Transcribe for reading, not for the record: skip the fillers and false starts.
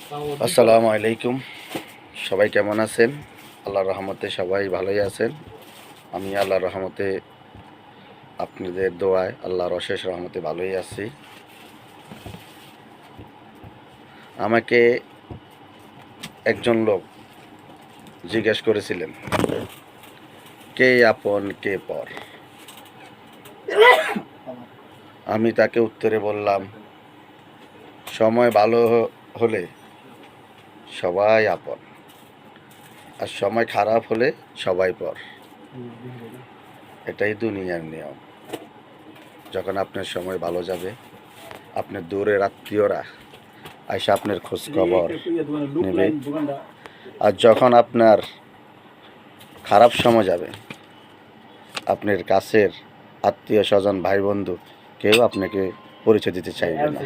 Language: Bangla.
আসসালামু আলাইকুম। সবাই কেমন আছেন? আল্লাহর রহমতে সবাই ভালোই আছেন। আমি আল্লাহর রহমতে, আপনাদের দোয়ায় আল্লাহর অশেষ রহমতে ভালোই আছি। আমাকে একজন লোক জিজ্ঞেস করেছিলেন, কে আপন কে পর। আমি তাকে উত্তরে বললাম, সময় ভালো হলে সবাই আপন, আর সময় খারাপ হলে সবাই পর। এটাই দুনিয়ার নিয়ম। যখন আপনার সময় ভালো যাবে, আপনার দূরের আত্মীয়রা আইসা আপনার খোঁজ খবর নেবে, আর যখন আপনার খারাপ সময় যাবে, আপনার কাছের আত্মীয় স্বজন ভাই বন্ধু কেউ আপনাকে পরিচয় দিতে চাইবে না।